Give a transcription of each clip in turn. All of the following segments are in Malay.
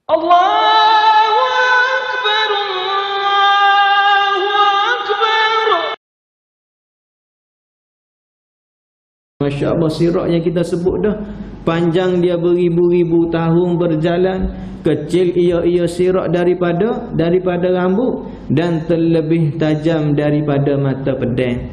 Allahu Akbar, Allahu Akbar. Masya Allah, sirat yang kita sebut dah, panjang dia beribu-ribu tahun berjalan, kecil ia sirat daripada rambut, dan terlebih tajam daripada mata pedang.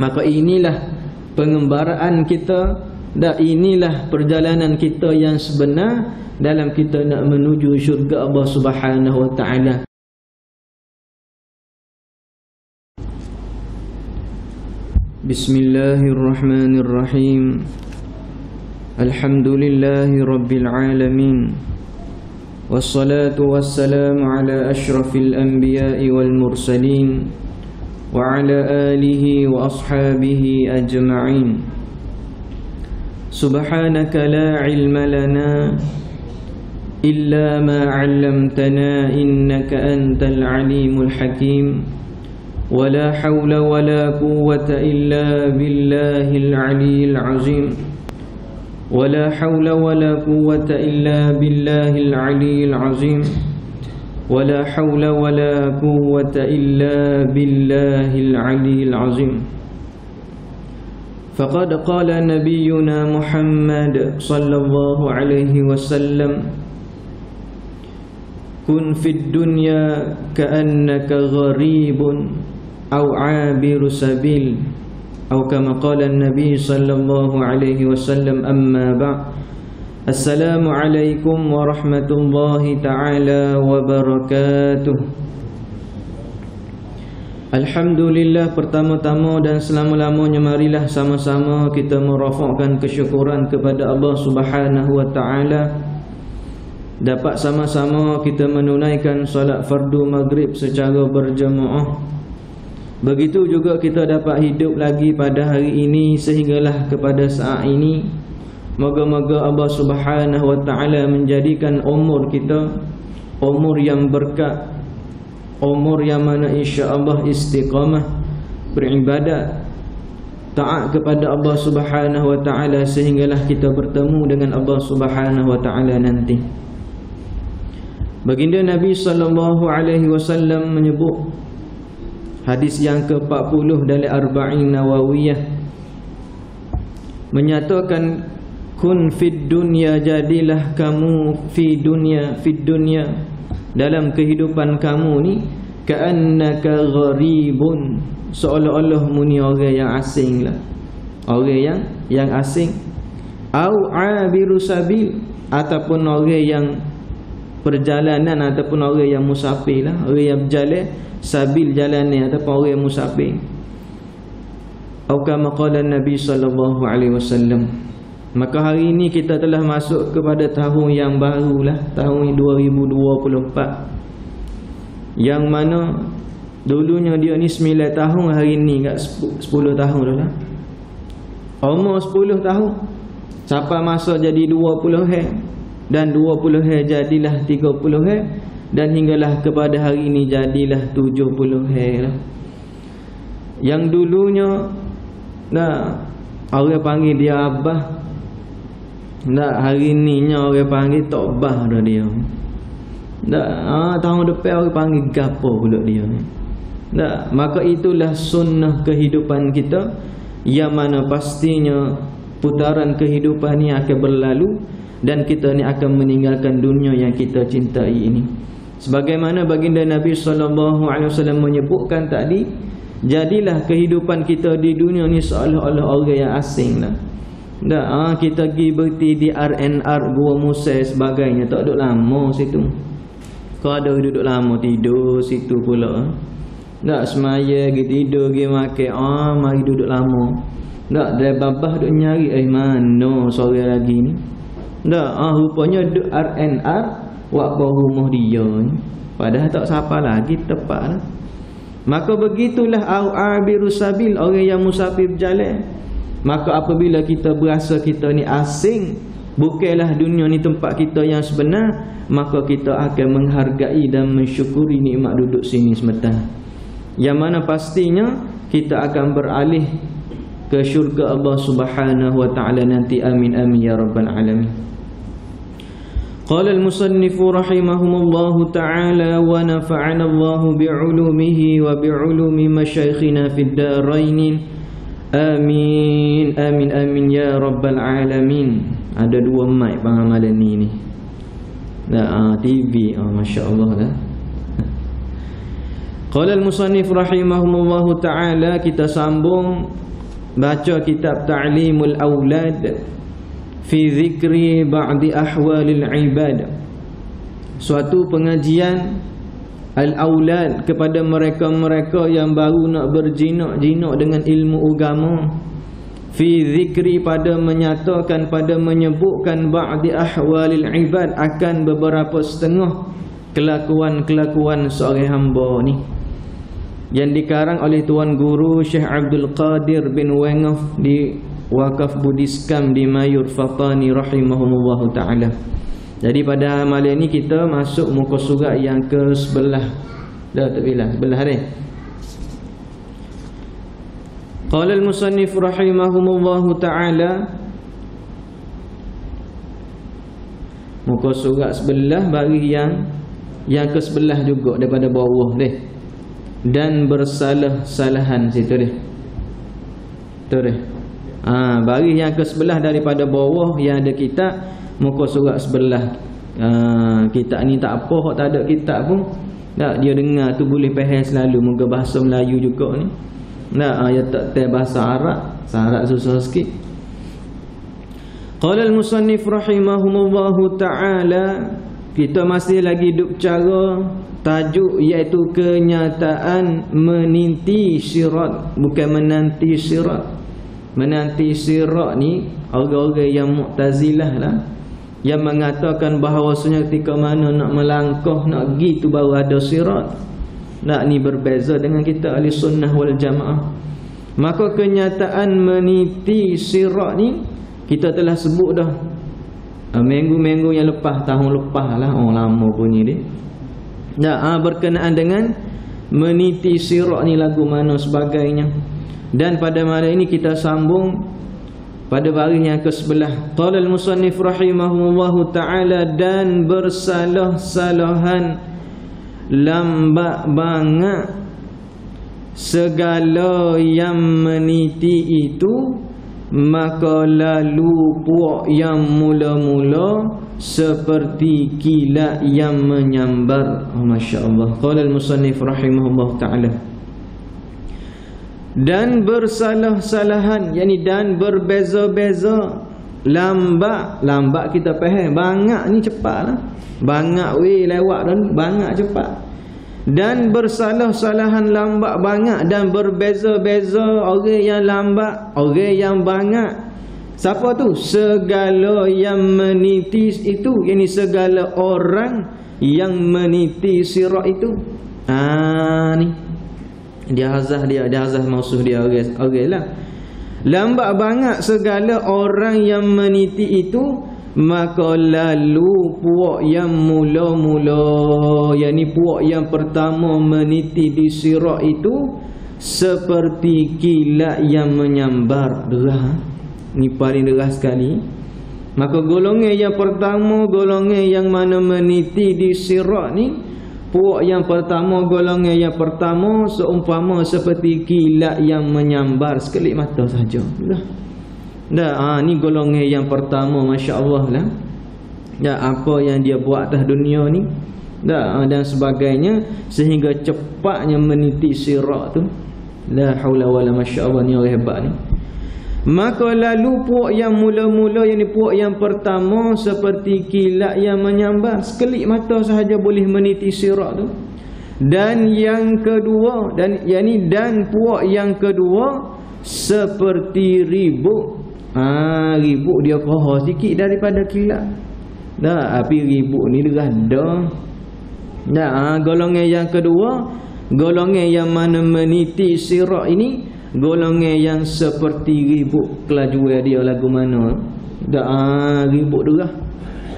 Maka inilah pengembaraan kita, dan inilah perjalanan kita yang sebenar dalam kita nak menuju syurga Allah Subhanahu wa ta'ala. Bismillahirrahmanirrahim. Alhamdulillahi rabbil alamin. Wassalatu wassalamu ala ashrafil anbiya'i wal mursalin wa ala alihi wa ashabihi ajma'in. Subhanaka la ilma lana illa ma 'allamtana innaka antal alimul hakim. Wala hawla wala quwwata illa billahil 'aliyyil 'azim. Wala hawla wala quwwata illa billahil 'aliyyil 'azim. Wala hawla wala quwwata illa billahil 'aliyyil 'azim. Faqad qala nabiyyuna Muhammad sallallahu alaihi wasallam, kun fid dunya ka'annaka gharibun aw 'abiru sabil, atau kama qala an-nabi sallallahu alaihi wasallam. Amma ba'd. Assalamu alaikum warahmatullahi ta'ala wabarakatuh. Alhamdulillah, pertama-tama dan selama-lamanya marilah sama-sama kita merafakkan kesyukuran kepada Allah Subhanahu wa ta'ala. Dapat sama-sama kita menunaikan solat fardu maghrib secara berjemaah. Begitu juga kita dapat hidup lagi pada hari ini sehinggalah kepada saat ini. Moga-moga Allah Subhanahu wa ta'ala menjadikan umur kita umur yang berkat, umur yang mana insya-Allah istiqamah beribadat, taat kepada Allah Subhanahu wa ta'ala sehinggalah kita bertemu dengan Allah Subhanahu wa ta'ala nanti. Baginda Nabi sallallahu alaihi wasallam menyebut hadis yang ke-40 dari Arba'in Nawawiyah, menyatakan kun fid dunya, jadilah kamu fid dunya dalam kehidupan kamu ni, ka'annaka gharibun, seolah-olah muni orang yang asing lah, orang yang asing, au abiru sabil, ataupun orang yang perjalanan, ataupun orang yang musafir lah, orang yang berjalan sabil jalan ni, ataupun orang yang musafir. Atau kama qala Nabi sallallahu alaihi wasallam. Maka hari ini kita telah masuk kepada tahun yang barulah, tahun 2024, yang mana dulunya dia ni 9 tahun, hari ni kat 10 tahun dah lah. Umur 10 tahun sampai masa jadi 20 hari, dan 20 hari jadilah 30 hari, dan hinggalah kepada hari ini jadilah 70 hari lah. Yang dulunya orang panggil dia abah, hari ni orang panggil tok bah dah dia. Tahun depan orang panggil gapo pula dia. Maka itulah sunnah kehidupan kita, yang mana pastinya putaran kehidupan ni akan berlalu, dan kita ni akan meninggalkan dunia yang kita cintai ini. Sebagaimana baginda Nabi sallallahu alaihi wasallam menyebutkan tadi, jadilah kehidupan kita di dunia ni seolah-olah orang yang asing lah. Kita pergi berhenti di RNR Gua Musa sebagainya, tak duduk lama situ. Kau ada duduk lama tidur situ pula. Semaya pergi tidur, pergi makan, mari duduk lama. Dari babah duduk nyari, mana sore lagi ni. Rupanya duduk RNR waktu rumah dia ni. Padahal tak siapa lagi tepat lah. Maka begitulah abiru sabil, orang yang musafir berjalan. Maka apabila kita berasa kita ni asing, bukanlah dunia ni tempat kita yang sebenar, maka kita akan menghargai dan mensyukuri nikmat duduk sini semata, yang mana pastinya kita akan beralih ke syurga Allah Subhanahu wa ta'ala nanti. Amin amin ya rabbal alamin. Qala al-musannif rahimahumullahu ta'ala wa nafa'ana Allahu bi'ulumihi wa bi'ulumi masyayikhina fid darain. Amin amin amin ya rabbal alamin. Ada dua mic bang amalan ni. Nah, TV, masya-Allah dah. Qala al-musannif rahimahumullahu ta'ala, kita sambung baca kitab Ta'limul Aulad fi zikri ba'di ahwalil ibad. Suatu pengajian al-aulad kepada mereka-mereka yang baru nak berjinak-jinak dengan ilmu agama. Fi zikri, pada menyatakan, pada menyebutkan ba'di ahwalil ibad, akan beberapa setengah kelakuan-kelakuan seorang hamba ni, yang dikarang oleh Tuan Guru Syekh Abdul Qadir bin Wengaf di Wakaf Budiskam di Mayur Fatani rahimahumullahu ta'ala. Jadi pada malam ni kita masuk muka surat yang ke-11. Dah tak bilang sebelah ni. Qala al-musannif rahimahumullahu ta'ala, muka surat sebelah baris yang ke-11 juga daripada bawah ni. Dan bersalah-salahan situ dia. Tu dia. Baris yang ke-11 daripada bawah yang ada kitab, muka surat sebelah. Kitab ni tak apa, hak tak ada kitab pun tak, dia dengar tu boleh faham selalu. Moga bahasa Melayu juga ni. Ya tak tahu bahasa Arab, Arab susah sikit. Qala al-musannif rahimahumullahu ta'ala, kita masih lagi duk cara tajuk, iaitu kenyataan meninti syirat, bukan menanti syirat. Menanti syirat ni orang-orang yang Mu'tazilah lah, yang mengatakan bahawasanya ketika mana nak melangkah, nak pergi tu baru ada syirat. Nak ni berbeza dengan kita ahli sunnah wal jamaah. Maka kenyataan meniti syirat ni kita telah sebut dah minggu-minggu yang lepas, tahun lepas lah, lama punya dia. Berkenaan dengan meniti syirat ni lagu mana sebagainya. Dan pada malam ini kita sambung pada baris yang ke-11. Qala al-musannif rahimahullahu ta'ala, dan bersalah-salahan lambat banget segala yang meniti itu, maka lalu puak yang mula-mula seperti kilat yang menyambar. Masya-Allah. Qala al-musannif rahimahullahu ta'ala, dan bersalah-salahan, yakni dan berbeza-beza. Lambat kita faham, banyak ni cepat lah, banyak lewat dah ni, banyak cepat. Dan bersalah-salahan lambat banyak, dan berbeza-beza orang yang lambat, orang yang banyak. Siapa tu? Segala yang meniti itu, yakni segala orang yang meniti syirat itu. Ni dia hazah maksud dia orang lah. Lambat banget segala orang yang meniti itu, maka lalu puak yang mula-mula, yakni puak yang pertama meniti di syirat itu, seperti kilat yang menyambar. Derah, ni paling derah sekali. Maka golongan yang pertama, golongan yang mana meniti di syirat ni, puak yang pertama, golongan yang pertama seumpama seperti kilat yang menyambar sekelip mata saja. Ni golongan yang pertama, masya-Allah lah. Apa yang dia buat atas dunia ni, dan sebagainya, sehingga cepatnya meniti syirat tu. La haula wala, masya-Allah, ni orang hebat ni. Maka lalu puak yang mula-mula, yang ni puak yang pertama, seperti kilat yang menyambar, sekelip mata sahaja boleh meniti syirat tu. Dan yang kedua, dan puak yang kedua seperti ribut. Ribut dia koha sikit daripada kilat. Tapi ribut ni derah dah. Golongan yang kedua, golongan yang mana meniti syirat ini, golongan yang seperti ribut. Kelajuan dia lagu mana? Ribut derah.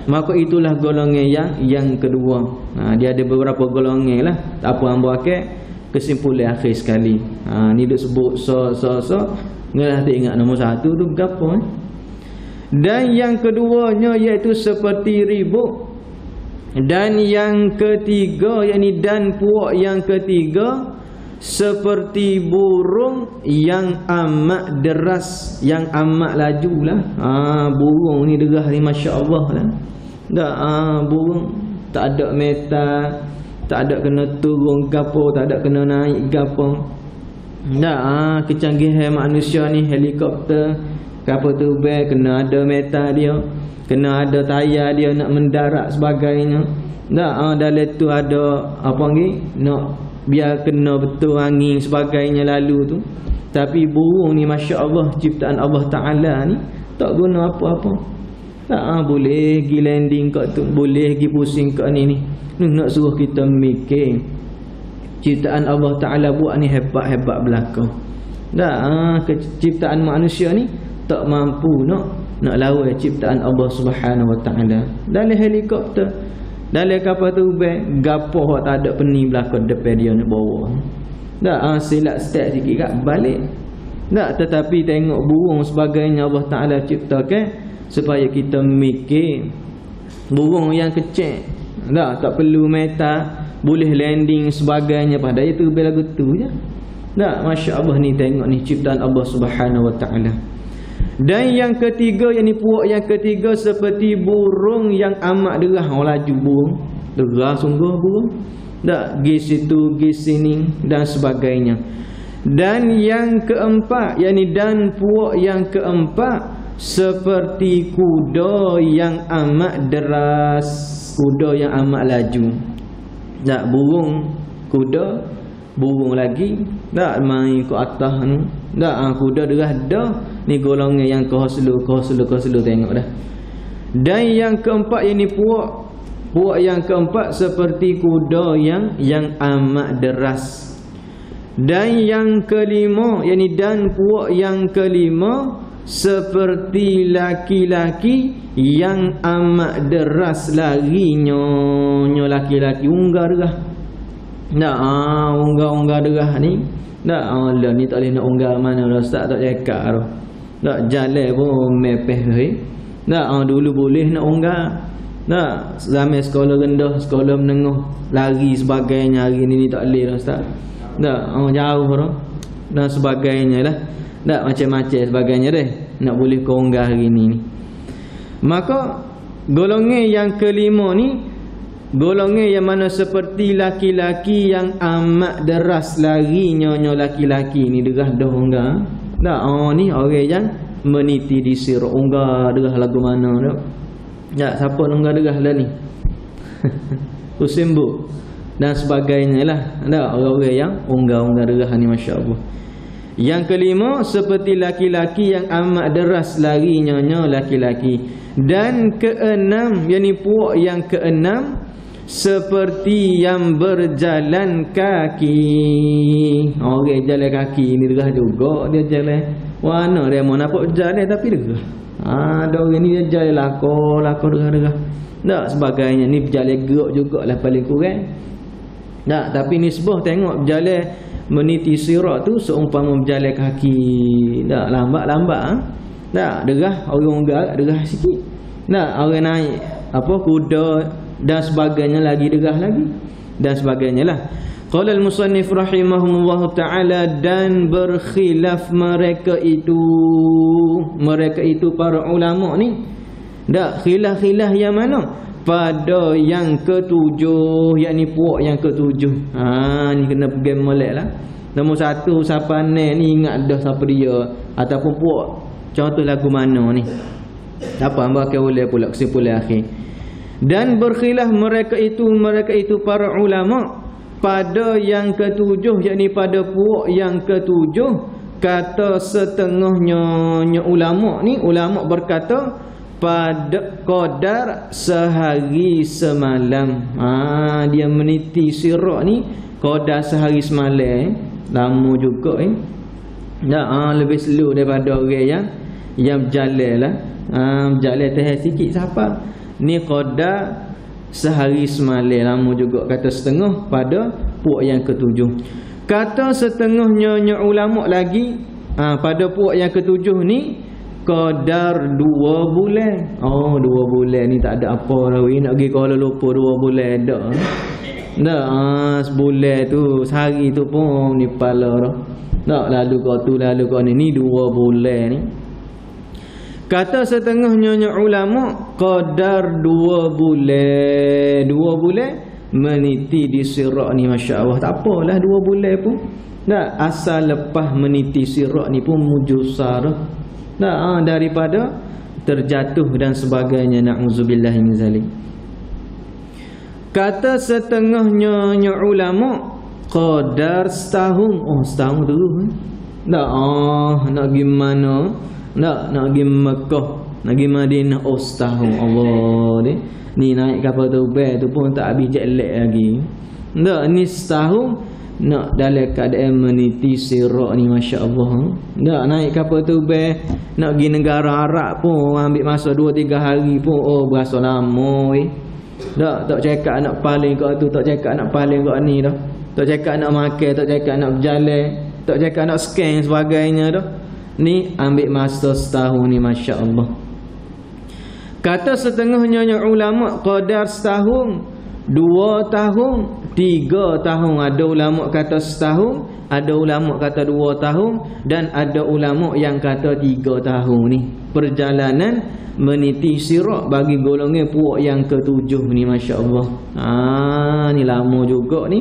Maka itulah golongan yang kedua. Dia ada beberapa golongan lah. Tak apa hamba akal, kesimpulan akhir sekali. Ni duk sebut Ngelah tak ingat nombor satu tu berapa. Dan yang keduanya iaitu seperti ribut. Dan yang ketiga, yakni dan puak yang ketiga, seperti burung yang amat deras, yang amat laju lah. Burung ni derah ni masya-Allah lah. Tak burung tak ada meta, tak ada kena turun gapo, tak ada kena naik gapo. Tak kecanggihan manusia ni, helikopter kapal terbang kena ada meta dia, kena ada tayar dia nak mendarat sebagainya. Tak dalam tu ada apa lagi, nak biar kena betul angin sebagainya lalu tu. Tapi burung ni masya-Allah, ciptaan Allah Taala ni tak guna apa-apa. Tak boleh pergi landing kat tu, boleh pergi pusing kat ni. Nak suruh kita mikir ciptaan Allah Taala buat ni hebat-hebat belaka. Tak ciptaan manusia ni tak mampu nak lawan ciptaan Allah Subhanahu Wa Taala. Dalam helikopter, dalam kapal terbang, gapo tak ada peni belakang depan dia nak bawa. Tak silap start sikit kat balik. Tak, tetapi tengok burung sebagainya Allah Taala ciptakan supaya kita mikir. Burung yang kecil tak perlu meta, boleh landing sebagainya, pada itu bela gitu je. Tak, masya-Allah ni tengok ni ciptaan Allah Subhanahu Wa Taala. Dan yang ketiga, yang ni puak yang ketiga, seperti burung yang amat derah. Laju burung, derah sungguh burung. Tak, gi situ gi sini dan sebagainya. Dan yang keempat, yakni dan puak yang keempat, seperti kuda yang amat deras, kuda yang amat laju. Tak, burung, kuda, burung lagi tak main ke atas ni. Tak, kuda derah dah. Ni golongan yang kohselu tengok dah. Dan yang keempat, yang ni puak yang keempat seperti kuda yang amat deras. Dan yang kelima, yakni dan puak yang kelima, seperti laki-laki yang amat deras larinya. Laki-laki unggah derah. Tak, unggah derah ni. Tak, lah ni tak boleh nak unggah mana dah, Ustaz tak cakap dah. Tak, jalan pun mepeh dah. Tak, dulu boleh nak unggah. Tak, zaman sekolah rendah, sekolah menengah, lari sebagainya. Hari ni tak boleh dah, Ustaz. Tak, jauh dah dan sebagainya lah. Tak, macam-macam sebagainya deh. Nak boleh kau unggah hari ni. Maka golongan yang kelima ni, golongan yang mana seperti laki-laki yang amat deras larinya. Laki-laki ni derah dah unggah. Tak, ni orang yang meniti di sirah unggah derah lagu mana dah. Tak, siapa unggah derah lah ni? Usimbu dan sebagainya lah. Tak, orang-orang yang unggah derah ni, masya-Allah. Yang kelima, seperti laki-laki yang amat deras larinya laki-laki. Dan keenam, yakni puak yang keenam, seperti yang berjalan kaki. Orang jalan kaki ni derah juga dia jalan. Mana dia mau nampak jalan tapi derah. Ada orang ni dia jalan lako derah. Tak, sebagainya ni berjalan gerak jugalah paling kurang. Tak, tapi nisbah tengok berjalan meniti sirat tu seumpama berjalan kaki. Tak, lambat-lambat. Tak, derah orang agak derah sikit. Tak, orang naik kuda dan sebagainya lagi derah lagi dan sebagainya lah. Qala al-musannif rahimahullahu ta'ala, dan berkhilaf mereka itu para ulama ni. Tak, khilaf yang mana? Pada yang ketujuh, yakni puak yang ketujuh. Ni kena pergi molek lah. Nombor satu, siapa ni ingat dah siapa dia, ataupun puak contoh lagu mana ni. Apa hamba akan boleh pula kesimpulan akhir. Dan berkhilaf mereka itu para ulama pada yang ketujuh, yakni pada puak yang ketujuh. Kata setengahnya ulama ni, ulama berkata pada qadar sehari semalam. Dia meniti sirat ni qadar sehari semalam. Lama juga lebih slow daripada orang yang berjalan lah. Berjalan tahan sikit siapa ni, qadar sehari semalam. Lama juga. Kata setengah pada puak yang ketujuh. Kata setengahnya ulama lagi pada puak yang ketujuh ni, qadar 2 bulan. Oh 2 bulan ni tak ada apa dah weh, nak pergi Kuala Lumpur 2 bulan dak. Dak sebulan tu sehari tu pun ni kepala dah. Tak lalu kau tu lalu kau ni 2 bulan ni. Kata setengahnya ulama qadar 2 bulan. 2 bulan meniti di sirat ni, masya-Allah. Tak apalah 2 bulan pun. Tak asal lepas meniti sirat ni pun mujusar dah. Tak daripada terjatuh dan sebagainya, na'udzubillah min zalik. Kata setengahnya ulama qadar setahun. Oh setahun terus tak nak pergi mana, nak pergi Mekah, nak pergi Madinah, oh setahun. Allah ni naik kapal terbang tu pun tak habis jet lag lagi. Tak, ni setahun nak dalam keadaan meniti sirat ni, masya-Allah. Tak naik kapal terbang nak pergi negara Arab pun ambil masa 2-3 hari pun oh berasa lama weh. Tak cakap nak paling kat tu, tak cakap nak paling kat ni dah. Tak cakap nak makan, tak cakap nak berjalan, tak cakap nak scan sebagainya dah. Ni ambil masa setahun ni, masya-Allah. Kata setengahnya ulama qadar setahun, 2 tahun, 3 tahun. Ada ulama kata setahun, ada ulama kata 2 tahun, dan ada ulama yang kata 3 tahun ni. Perjalanan meniti sirat bagi golongan puak yang ke-7 ni, masya-Allah. Ni lama juga ni.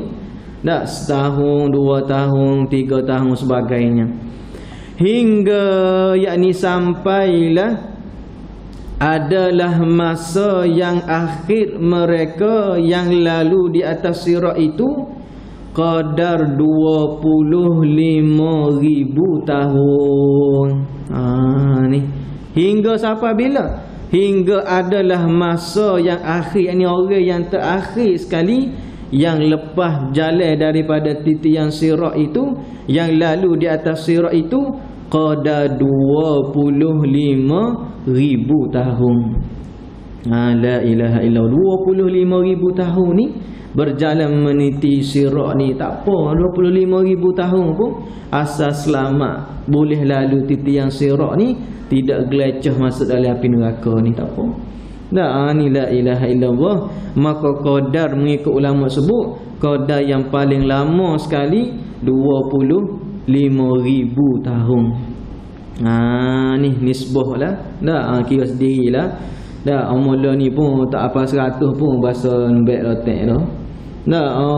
Tak setahun, 2 tahun, 3 tahun sebagainya. Hingga yakni sampailah adalah masa yang akhir mereka yang lalu di atas sirat itu qadar 25,000 tahun. Ni hingga sampai bila? Hingga adalah masa yang akhir, ini orang yang terakhir sekali yang lepas jalan daripada titian sirat itu, yang lalu di atas sirat itu qadar 25,000 tahun. La ilaha illallah. 25,000 tahun ni berjalan meniti sirat ni. Tak apa 25,000 tahun pun asal selamat boleh lalu titian sirat ni, tidak geleceh masuk dalam api neraka ni, tak apa. Ni la ilaha illallah. Maka qadar mengikut ulama sebut qadar yang paling lama sekali 25,000 tahun. Ni nisbah lah. Kira sendirilah. Mula ni pun tak apa 100 pun bahasa lembek letak dah.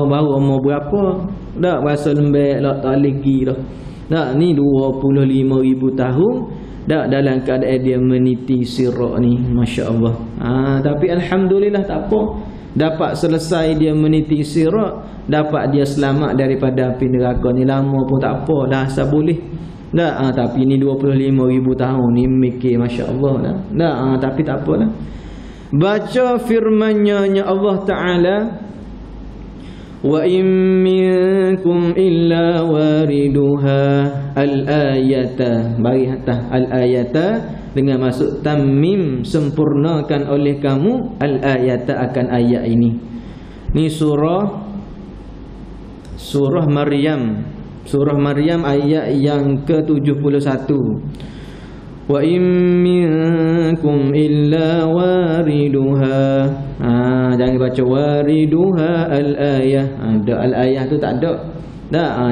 Baru umur berapa bahasa lembek letak lagi dah. Ni 25,000 tahun dalam keadaan dia meniti sirat ni, masya-Allah. Tapi alhamdulillah tak apa, dapat selesai dia meniti sirat, dapat dia selamat daripada api neraka ni. Lama pun tak apa dah, asal boleh. Tapi ni 25,000 tahun ni mikir, masya-Allah dah. Tapi tak apalah. Baca firman-Nya Allah Taala, wa in minkum illa wariduha al-ayata. Bagi atas al-ayata dengan maksud tamim, sempurnakan oleh kamu al-ayata akan ayat ini. Ni surah Maryam. Surah Maryam ayat yang ke-71. Wa in minkum illa wariduha. Jangan baca wariduha al-ayah. Ada al-ayah tu tak ada.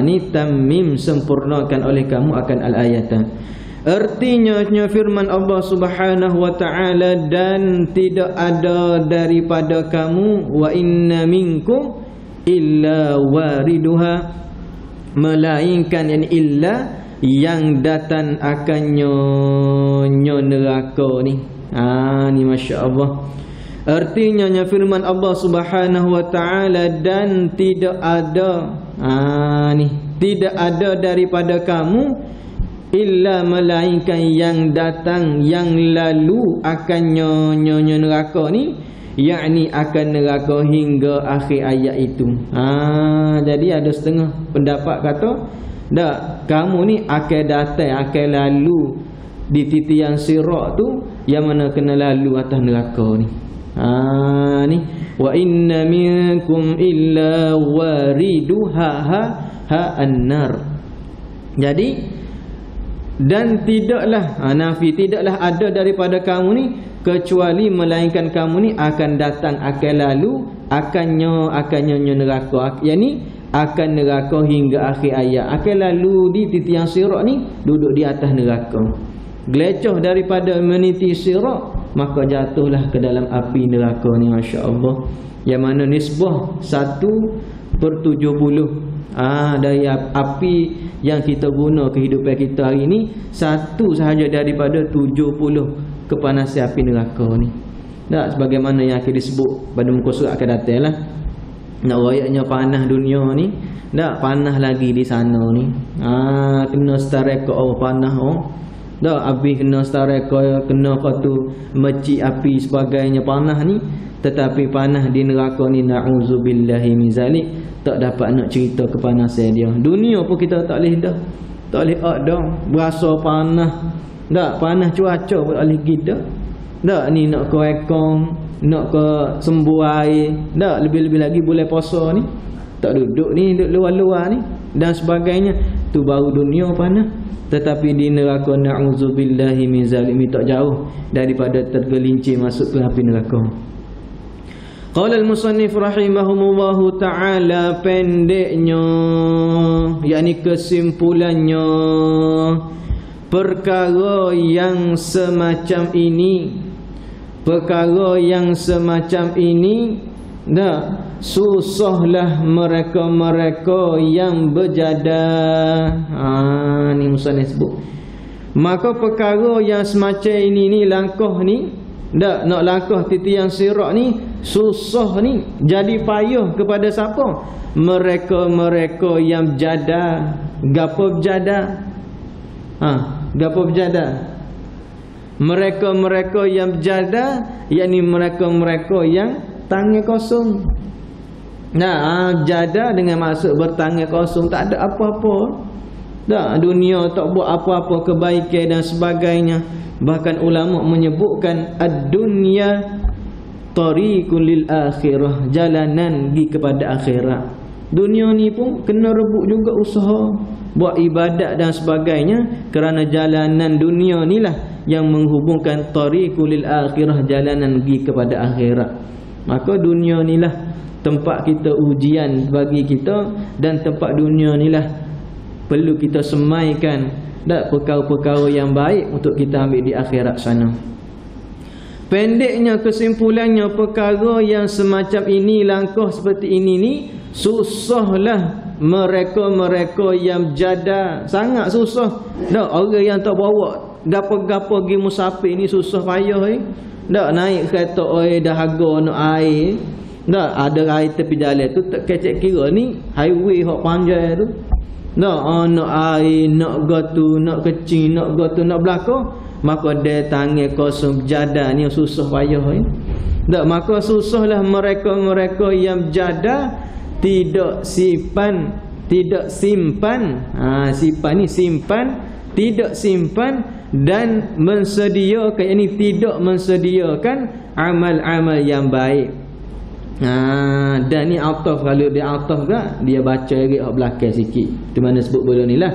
Ni tamim, sempurnakan oleh kamu akan al-ayata. Artinya firman Allah Subhanahu wa taala, dan tidak ada daripada kamu, wa inna minkum illa wariduha, melainkan yang illa yang datang akannya neraka ni. Ni masya-Allah. Artinya firman Allah Subhanahu wa taala, dan tidak ada tidak ada daripada kamu illa melainkan yang datang, yang lalu akannya neraka ni, yakni akan neraka hingga akhir ayat itu. Jadi ada setengah pendapat kata dak, kamu ni akan datang, akan lalu di titian sirat tu, yang mana kena lalu atas neraka ni. Ni wa inna minkum illa wariduha an-nar. Jadi dan tidaklah nafi, tidaklah ada daripada kamu ni kecuali melainkan kamu ni akan datang, akan lalu, akannya neraka, yakni akan neraka hingga akhir ayat. Akan lalu di titian sirat ni duduk di atas neraka, gelecoh daripada meniti sirat, maka jatuhlah ke dalam api neraka ni. Masya-Allah, yang mana nisbah 1/70 dari api yang kita guna kehidupan kita hari ni, satu sahaja daripada 70 kepanasan api neraka ni. Tak, sebagaimana yang akan disebut pada muka surat akan datang lah. Nak rayaknya panah dunia ni, tak panah lagi di sana ni. Kena setareka panah tak, habis kena setareka, kena tu mecik api sebagainya panah ni. Tetapi panah di neraka ni, na'udzubillahi min zalik, tak dapat nak cerita kepanasan dia. Dunia pun kita tak boleh dah, tak boleh ada berasa panah. Tak, panah cuaca pun tak boleh kita. Tak, ni nak ke ekong, nak ke sembuh air. Tak, lebih-lebih lagi bulan puasa ni, tak duduk ni, duduk luar-luar ni dan sebagainya. Tu baru dunia panah. Tetapi di neraka, na'udzubillahi min zalik, tak jauh daripada tergelincir masuk ke api neraka. Qala al-musannif rahimahumullahu ta'ala, pendeknya, yakni kesimpulannya, perkara yang semacam ini, dah susahlah mereka-mereka yang berjadah. Ni musannif sebut. Maka perkara yang semacam ini ni, langkah ni, dak nak langkah titian sirat ni susah ni, jadi payah kepada siapa? Mereka-mereka yang berjadah. Gapo berjadah? Gapo berjadah? Mereka-mereka yang berjadah, yakni mereka-mereka yang tangan kosong. Berjadah dengan maksud bertangan kosong, tak ada apa-apa. Tak, dunia tak buat apa-apa kebaikan dan sebagainya. Bahkan ulama menyebutkan ad-dunya tariqul lil akhirah, jalanan pergi kepada akhirat. Dunia ni pun kena rebut juga usaha, buat ibadat dan sebagainya, kerana jalanan dunia ni lah yang menghubungkan tariqul lil akhirah, jalanan pergi kepada akhirat. Maka dunia ni lah tempat kita ujian bagi kita, dan tempat dunia ni lah perlu kita semaikan dan perkara-perkara yang baik untuk kita ambil di akhirat sana. Pendeknya kesimpulannya, perkara yang semacam ini, langkah seperti ini ni, susahlah mereka-mereka yang berjadah, sangat susah. Tak, orang yang tak bawa gapo-gapo pergi musafir ni susah payah Tak, naik kereta dahaga nak air. Tak, ada air tepi jalan tu tak kecek kira ni highway hok panjang tu. Nak air, nak gotu, nak kecil, nak gotu, nak belakang, maka dia tangan kosong berjadah ni susah payah Tak, maka susahlah mereka-mereka yang berjadah, tidak simpan. Simpan ni simpan, tidak simpan dan mensediakan, ini tidak mensediakan amal-amal yang baik. Dan ni ataf, kalau dia ataf ke, dia baca lagi hak belakang sikit, di mana sebut bodoh ni lah.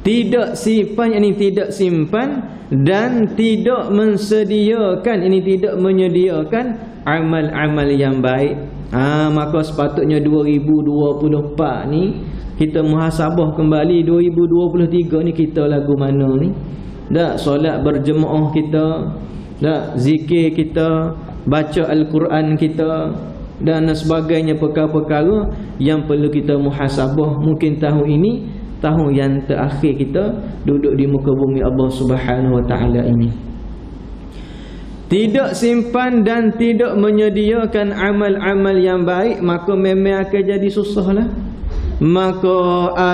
Tidak simpan, ini tidak simpan, dan tidak mensediakan, ini tidak menyediakan amal-amal yang baik. Maka sepatutnya 2024 ni kita muhasabah kembali. 2023 ni kita lagu mana ni? Tak, solat berjemaah kita, tak, zikir kita, baca Al-Quran kita dan sebagainya, perkara-perkara yang perlu kita muhasabah. Mungkin tahun ini tahun yang terakhir kita duduk di muka bumi Allah Subhanahu wa taala ini. Tidak simpan dan tidak menyediakan amal-amal yang baik, maka memang akan jadi susahlah. Maka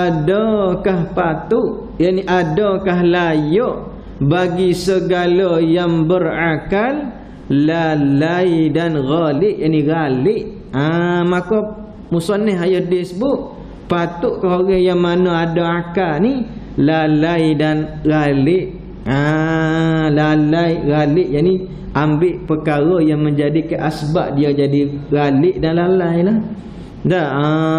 adakah patut, yakni adakah layak bagi segala yang berakal, lalai dan ghalib, yakni ghalib. Maka musannif ayat dia sebut, patut ke orang yang mana ada akal ni lalai dan ghalib. Lalai ghalib, yakni ambil perkara yang menjadikan asbab dia jadi ghalib dan lalai lah.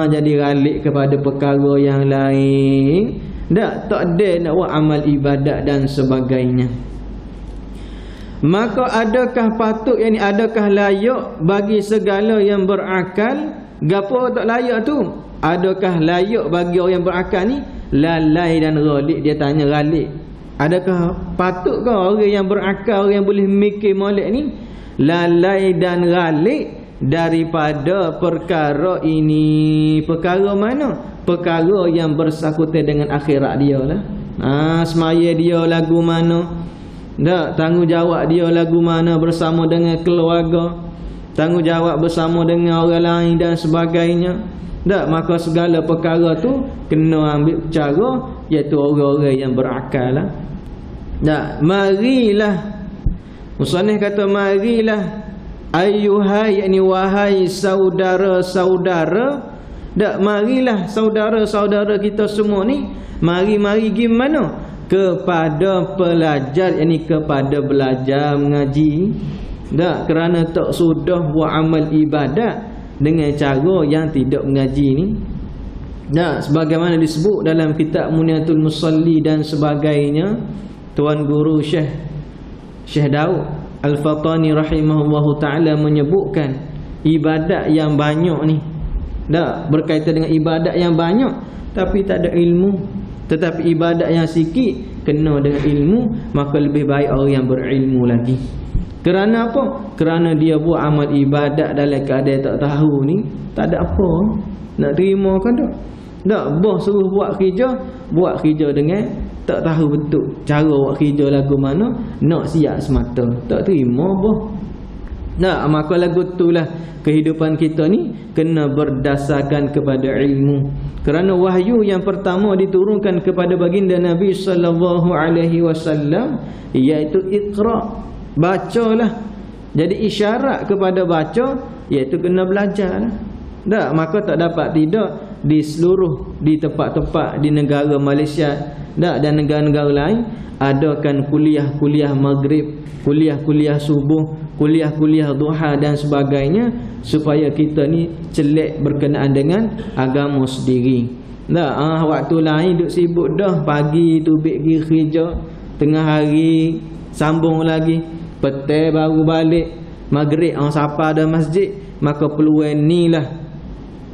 Jadi ghalib kepada perkara yang lain. Tak ada nak buat amal ibadat dan sebagainya. Maka adakah patut, yakni adakah layak bagi segala yang berakal? Gapo tak layak tu? Adakah layak bagi orang yang berakal ni? Lalai dan ghalib. Dia tanya ghalib, adakah patut ke orang yang berakal, orang yang boleh mikir molek ni lalai dan ghalib daripada perkara ini? Perkara mana? Perkara yang bersangkutan dengan akhirat dia lah. Semaya dia lagu mana, tak, tanggungjawab dia lagu mana bersama dengan keluarga, tanggungjawab bersama dengan orang lain dan sebagainya. Tak, maka segala perkara tu kena ambil cara, iaitu orang-orang yang berakal lah. Tak, marilah, musannif kata marilah ayyuhai, yakni wahai saudara-saudara. Tak, marilah saudara-saudara kita semua ni, mari gimana? Kepada pelajar, yakni kepada belajar mengaji. Tak, kerana tak sudah buat amal ibadat dengan cara yang tidak mengaji ni. Tak, sebagaimana disebut dalam kitab Muniatul Musalli dan sebagainya, Tuan Guru Syekh Daud Al-Fatani rahimahullahu ta'ala menyebutkan ibadat yang banyak ni, tak, berkaitan dengan ibadat yang banyak tapi tak ada ilmu. Tetapi ibadat yang sikit kena dengan ilmu, maka lebih baik orang yang berilmu lagi. Kerana apa? Kerana dia buat amal ibadat dalam keadaan tak tahu ni, tak ada apa nak terima kan tak? Tak, bos suruh buat kerja dengan tak tahu betul cara buat kerja lagu mana, nak siap semata, tak terima bos. Nah, maka lagu itulah kehidupan kita ni kena berdasarkan kepada ilmu. Kerana wahyu yang pertama diturunkan kepada baginda Nabi sallallahu alaihi wasallam iaitu Iqra, bacalah. Jadi isyarat kepada baca iaitu kena belajar. Tak, maka tak dapat tidak di seluruh, di tempat-tempat di negara Malaysia, tak, dan negara-negara lain adakan kuliah-kuliah maghrib, kuliah-kuliah subuh, kuliah-kuliah duha dan sebagainya, supaya kita ni celek berkenaan dengan agama sendiri. Tak, waktu lain duk sibuk dah, pagi tu pergi kerja, tengah hari sambung lagi, petang baru balik, maghrib sapa dah masjid. Maka peluang ni lah,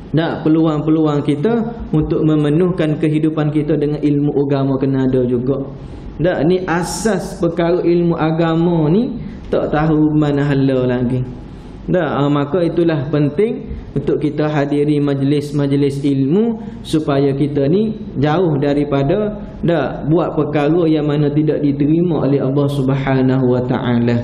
tak, peluang-peluang kita untuk memenuhkan kehidupan kita dengan ilmu agama kena ada juga. Tak, ni asas perkara ilmu agama ni tak tahu mana hala lagi. Tak, maka itulah penting untuk kita hadiri majlis-majlis ilmu supaya kita ni jauh daripada tak buat perkara yang mana tidak diterima oleh Allah Subhanahu wa taala.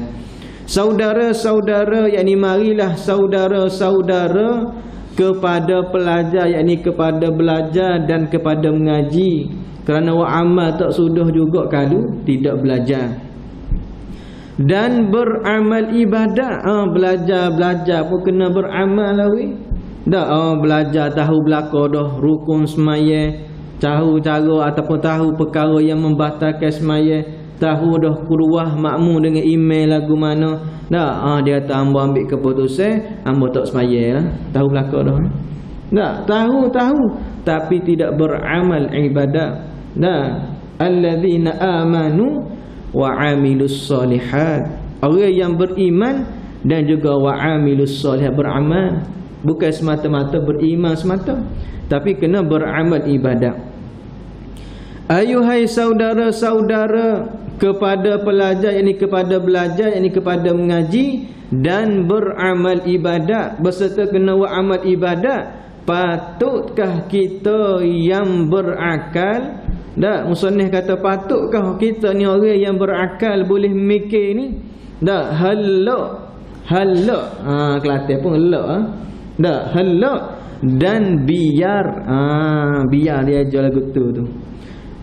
Saudara-saudara, yakni marilah saudara-saudara kepada pelajar, yakni kepada belajar dan kepada mengaji. Kerana wa amal tak sudah juga kalau tidak belajar. Dan beramal ibadat, belajar pun kena beramal lah weh. Tak, belajar tahu belaka dah rukun semaya, tahu cara ataupun tahu perkara yang membatalkan semaya, tahu dah kuruah makmum dengan email lagu mana. Tak, dia kata hamba ambil keputusan, hamba tak semaya lah. Tahu belaka dah. Tak, tahu tapi tidak beramal ibadat. Nah, alladzina amanu wa amilus solihat, orang yang beriman dan juga wa amilus solihat, beramal. Bukan semata-mata beriman semata, tapi kena beramal ibadat. Ayuhai saudara-saudara kepada pelajar, yakni kepada belajar, yakni kepada mengaji dan beramal ibadat, berserta kena buat amal ibadat. Patutkah kita yang berakal? Tak, musannif kata patutkah kita ni orang yang berakal boleh mikir ni? Tak, halak Kelantan pun halak tak, halak dan biar biar dia ajar lagu tu.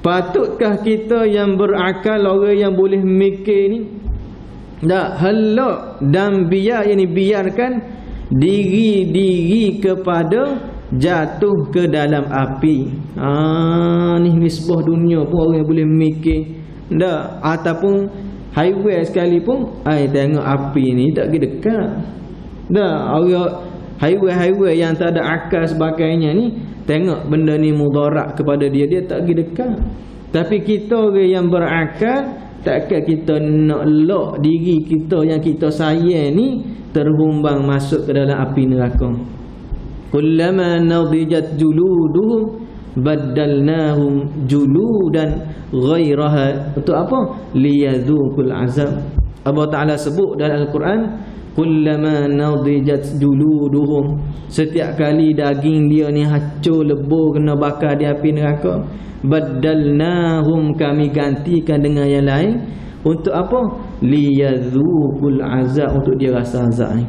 Patutkah kita yang berakal, orang yang boleh mikir ni? Tak, halak dan biar, yakni biarkan diri kepada jatuh ke dalam api. Ni nisbah dunia pun orang boleh mikir. Tak, ataupun highway sekalipun tengok api ni tak pergi dekat. Tak, orang Haiwan-haiwan yang tak ada akal sebagainya ni, tengok benda ni mudarat kepada dia, dia tak pergi dekat. Tapi kita orang yang berakal, takkan kita nak lock diri kita yang kita sayang ni terhumbang masuk ke dalam api neraka. Kullama nadijat juluduhum baddalnahum juludan ghairaha. Untuk apa? Liyadzuqul azab. Allah Ta'ala sebut dalam Al-Quran, kullama nadijat juluduhum, setiap kali daging dia ni hancur lebur kena bakar di api neraka, baddalnahum, kami gantikan dengan yang lain. Untuk apa? Liyadzuqul azab, untuk dia rasa azab ni.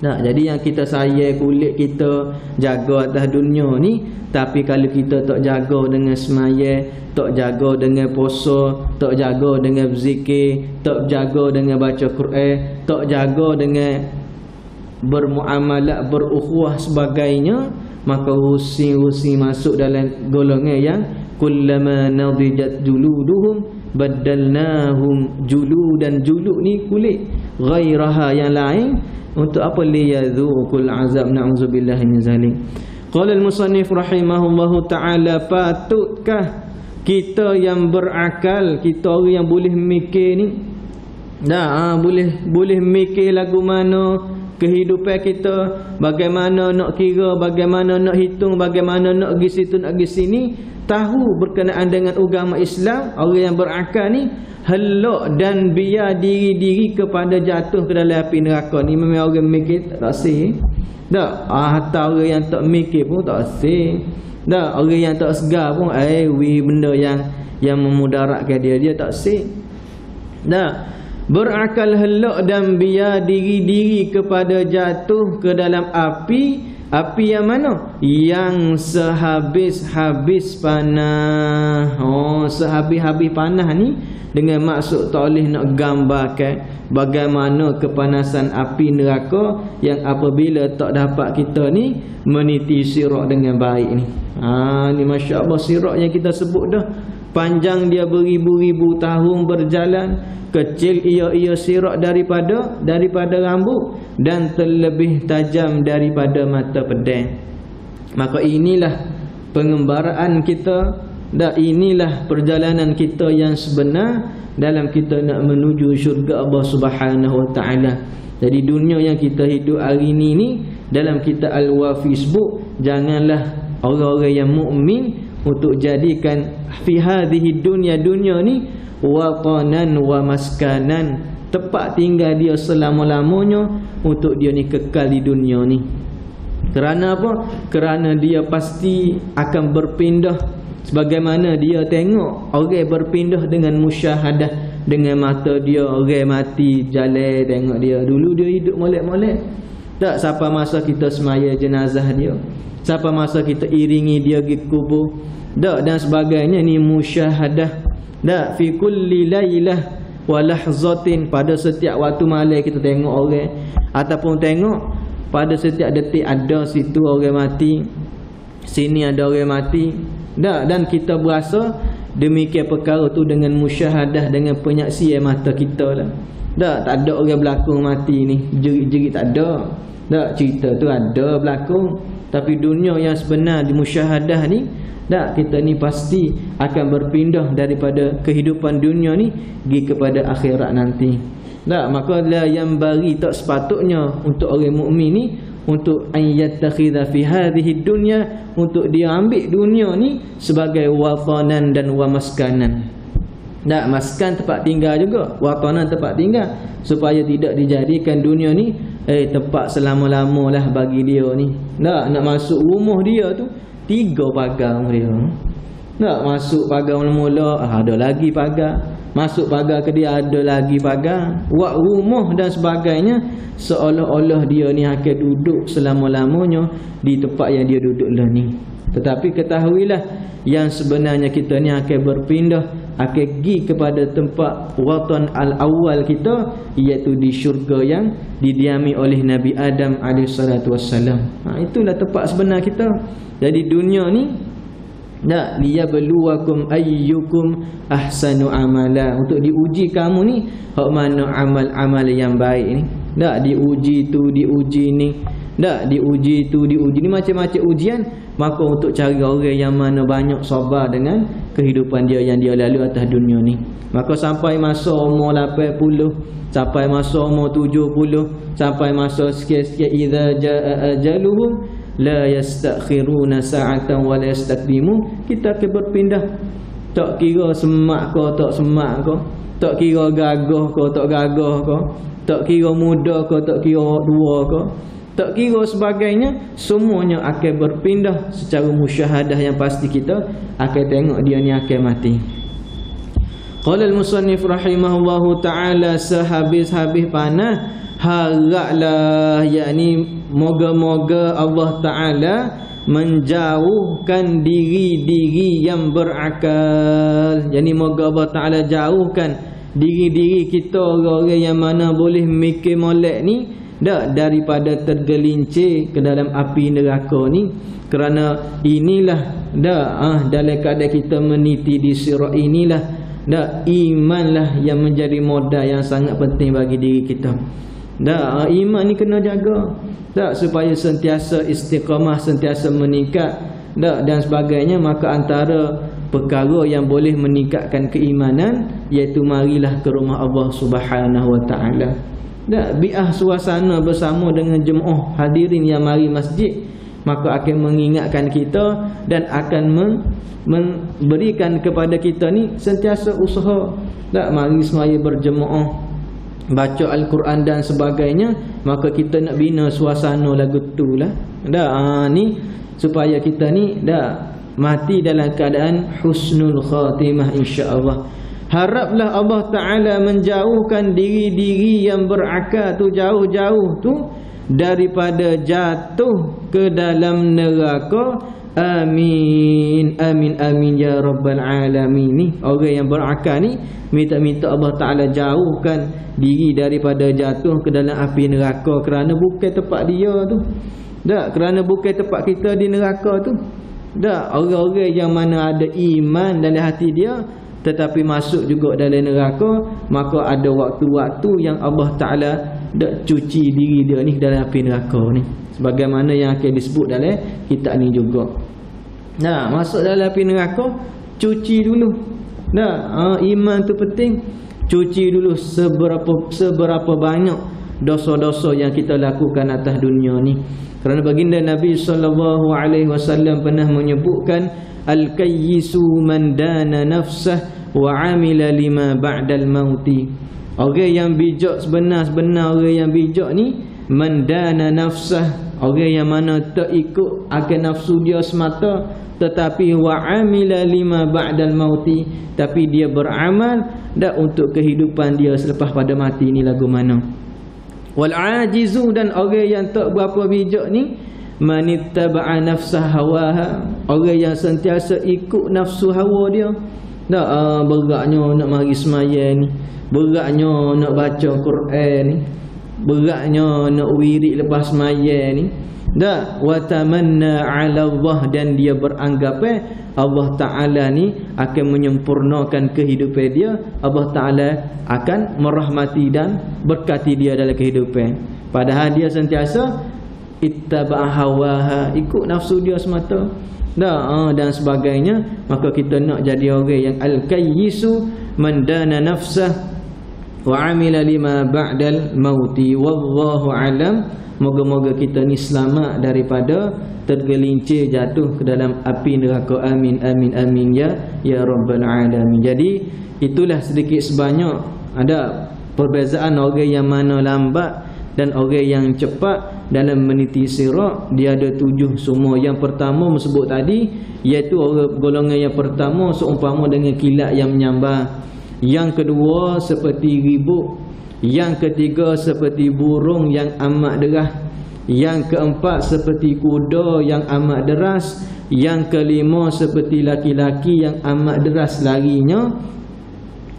Nah, jadi yang kita sayang kulit kita, jaga atas dunia ni, tapi kalau kita tak jaga dengan semaya, tak jaga dengan puasa, tak jaga dengan berzikir, tak jaga dengan baca Quran, tak jaga dengan bermuamalat, berukhuwah sebagainya, maka usi masuk dalam golongan yang kullama nadijat juluduhum baddalnahum juludan. Julud ni kulit, ghairaha yang lain. Untuk apa? Liyadzuqul azab. Na'udzubillahi min zalik. Qala al-musannif rahimahullahu ta'ala, patutkah kita yang berakal, kita orang yang boleh mikir ni, boleh mikir lagu mana kehidupan kita, bagaimana nak kira, bagaimana nak hitung, bagaimana nak pergi situ, nak pergi sini, tahu berkenaan dengan agama Islam. Orang yang berakal ni helak dan biar diri kepada jatuh ke dalam api neraka ni. Memang orang mikir tak sih. Tak, hatta orang yang tak mikir pun tak sih. Tak, orang yang tak segar pun benda yang memudaratkan dia tak sih. Tak, berakal helak dan biar diri kepada jatuh ke dalam api. Api yang mana? Yang sehabis-habis panah. Sehabis-habis panah ni dengan maksud tak boleh nak gambarkan bagaimana kepanasan api neraka yang apabila tak dapat kita ni meniti sirat dengan baik ni. Ni Masya Allah, sirat yang kita sebut dah, panjang dia beribu-ribu tahun berjalan, kecil ia sirat daripada rambut dan terlebih tajam daripada mata pedang. Maka inilah pengembaraan kita, dan inilah perjalanan kita yang sebenar dalam kita nak menuju syurga Allah Subhanahu Wa Taala. Jadi dunia yang kita hidup hari ini dalam kitab Al-Wafi sebut, janganlah orang-orang yang mukmin untuk jadikan fi hadhihi dunya ni watanan wa maskanan, tempat tinggal dia selama-lamanya, untuk dia ni kekal di dunia ni. Kerana apa? Kerana dia pasti akan berpindah. Sebagaimana dia tengok orang berpindah dengan musyahadah, dengan mata dia, orang mati jalan tengok dia. Dulu dia hidup molek-molek. Tak, siapa masa kita semaya jenazah dia, siapa masa kita iringi dia pergi kubur, tak, dan sebagainya. Ni musyahadah. Tak, fi kulli lailah wa lahzatin, pada setiap waktu malam kita tengok orang, ataupun tengok pada setiap detik ada situ orang mati, sini ada orang mati. Dan kita berasa demikian perkara tu dengan musyahadah, dengan penyaksian mata kita lah. Tak ada orang berlakon mati ni jerit-jerit, tak ada. Tak, cerita tu ada berlakon, tapi dunia yang sebenar di musyahadah ni, tak, kita ni pasti akan berpindah daripada kehidupan dunia ni pergi kepada akhirat nanti. Tak, maka lah yang bagi tak sepatutnya untuk orang mukmin ni untuk ayyattakhidha fi hadhihi dunya, untuk dia ambil dunia ni sebagai watanan dan wamaskanan. Tak, maskan tempat tinggal juga, watanan tempat tinggal, supaya tidak dijadikan dunia ni tempat selama-lama lah bagi dia ni. Tak, nak masuk rumah dia tu 3 pagar dia. Tak, masuk pagar mula-mula ada lagi pagar, masuk pagar ke dia ada lagi pagar, buat rumah dan sebagainya, seolah-olah dia ni akan duduk selama-lamanya di tempat yang dia duduk lah ni. Tetapi ketahuilah yang sebenarnya kita ni akan berpindah, akan pergi kepada tempat watan al-awwal kita, iaitu di syurga yang didiami oleh Nabi Adam alaihissalatu wassalam. Itulah tempat sebenar kita. Jadi dunia ni tak, liyabluwakum ayyukum ahsanu amala, untuk diuji kamu ni hak mana amal-amal yang baik ni. Tak diuji tu, diuji ni. Tak diuji tu, diuji ni, macam-macam ujian. Maka untuk cari orang yang mana banyak sabar dengan kehidupan dia yang dia lalu atas dunia ni. Maka sampai masa umur 80, sampai masa umur 70, sampai masa sikit-sikit idza jaa ajaluhum la yastakhiruna sa'atan wa la yastaqdimun, kita akan berpindah. Tak kira semak ke tak semak ke, tak kira gagah ke tak gagah ke, tak kira muda ke tak kira tua ke, tak kira sebagainya, semuanya akan berpindah secara musyahadah yang pasti. Kita akan tengok dia ni akan mati. Qala al-musannif rahimahullahu ta'ala, sehabis-habis panah haraplah, yakni moga-moga Allah Ta'ala menjauhkan diri-diri yang berakal. Yani moga Allah Ta'ala jauhkan diri-diri kita, orang-orang yang mana boleh mikir molek ni, dak daripada tergelincir ke dalam api neraka ni. Kerana inilah dalam keadaan kita meniti di sirat inilah imanlah yang menjadi modal yang sangat penting bagi diri kita. Iman ni kena jaga, supaya sentiasa istiqamah, sentiasa meningkat dan sebagainya. Maka antara perkara yang boleh meningkatkan keimanan iaitu marilah ke rumah Allah Subhanahu wa taala. Bi'ah suasana bersama dengan jemaah hadirin yang mari masjid, maka akan mengingatkan kita dan akan memberikan kepada kita ni sentiasa usaha. Mari semaya berjemaah, baca Al-Quran dan sebagainya. Maka kita nak bina suasana lagu tu lah. Ni supaya kita ni mati dalam keadaan husnul khatimah, insya-Allah. Haraplah Allah Ta'ala menjauhkan diri-diri yang berakal tu jauh-jauh tu daripada jatuh ke dalam neraka. Amin, amin, amin ya Rabbal Alamin. Ni orang yang berakal ni minta-minta Allah Ta'ala jauhkan diri daripada jatuh ke dalam api neraka. Kerana bukan tempat dia tu. Kerana bukan tempat kita di neraka tu. Orang-orang yang mana ada iman dalam hati dia tetapi masuk juga dalam neraka, maka ada waktu-waktu yang Allah Ta'ala cuci diri dia ni dalam api neraka ni, sebagaimana yang akan disebut dalam kitab ni juga. Masuk dalam api neraka, cuci dulu. Iman tu penting. Cuci dulu seberapa banyak dosa-dosa yang kita lakukan atas dunia ni. Kerana baginda Nabi SAW pernah menyebutkan, al-kayyisu man dana nafsah wa amila lima ba'dal mauti. Orang yang bijak sebenar-benar orang yang bijak ni, man dana nafsah, orang yang mana tak ikut akan nafsu dia semata, tetapi wa amila lima ba'dal mauti, tapi dia beramal untuk kehidupan dia selepas pada mati ni lagu mana. Wal ajizu, dan orang yang tak berapa bijak ni, manittaba'a nafsah hawaha, orang yang sentiasa ikut nafsu hawa dia. Beratnya nak mari sembahyang ni, beratnya nak baca Quran ni, beratnya nak wirid lepas sembahyang ni. Wa tamanna 'ala Allah, dan dia beranggap Allah Ta'ala ni akan menyempurnakan kehidupan dia. Allah Ta'ala akan merahmati dan berkati dia dalam kehidupan. Padahal dia sentiasa ittaba'a hawaha, ikut nafsu dia semata. Dan sebagainya. Maka kita nak jadi orang yang al-kayyisu man dana nafsah wa amila lima ba'dal mauti. Wallahu alam. Moga-moga kita ni selamat daripada tergelincir jatuh ke dalam api neraka. Amin, amin, amin ya Rabbal Alamin. Jadi itulah sedikit sebanyak ada perbezaan orang yang mana lambat dan orang yang cepat dalam meniti sirat. Dia ada 7 semua. Yang pertama sebut tadi, iaitu orang golongan yang pertama seumpama dengan kilat yang menyambar. Yang kedua seperti ribut. Yang ketiga seperti burung yang amat derah. Yang keempat seperti kuda yang amat deras. Yang kelima seperti laki-laki yang amat deras larinya.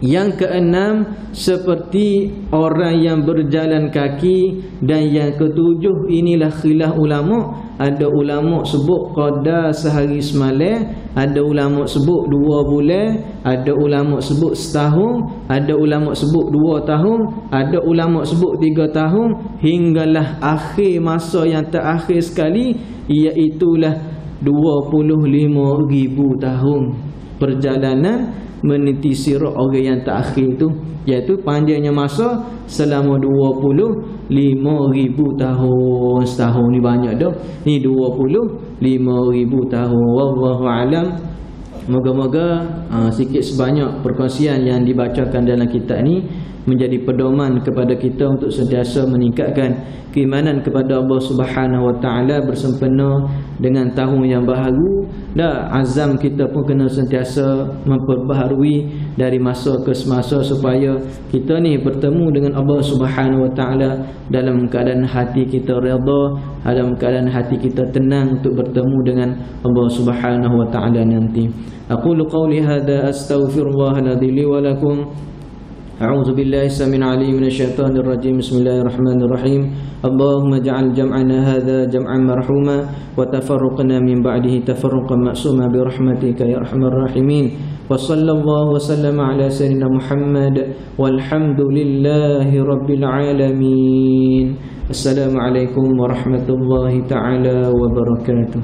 Yang keenam, seperti orang yang berjalan kaki. Dan yang ketujuh, inilah khilaf ulama. Ada ulama sebut qada sehari semalam, ada ulama sebut 2 bulan, ada ulama sebut setahun, ada ulama sebut 2 tahun, ada ulama sebut 3 tahun, hinggalah akhir masa yang terakhir sekali, iaitulah 25,000 tahun perjalanan meniti sirat orang yang terakhir itu, iaitu panjangnya masa selama 25,000 tahun. Setahun ni banyak dah, ni 25,000 tahun. Wallahu alam. Moga-moga sikit sebanyak perkongsian yang dibacakan dalam kitab ni menjadi pedoman kepada kita untuk sentiasa meningkatkan keimanan kepada Allah Subhanahu Wa Taala bersempena dengan tahun yang baharu. Dan azam kita pun kena sentiasa memperbaharui dari masa ke semasa supaya kita ni bertemu dengan Allah Subhanahu Wa Taala dalam keadaan hati kita redha, dalam keadaan hati kita tenang untuk bertemu dengan Allah Subhanahu Wa Taala nanti. Aqulu qawli hadza astaghfirullahaladzim li wa lakum. أعوذ بالله السميع العليم من الشيطان الرجيم. بسم الله الرحمن الرحيم. اللهم اجعل جمعنا هذا جمعا مرحوما وتفرقنا من بعده تفرقا معصوما برحمتك يا أرحم الراحمين. وصلى الله وسلم على سيدنا محمد والحمد لله رب العالمين. السلام عليكم ورحمة الله تعالى وبركاته.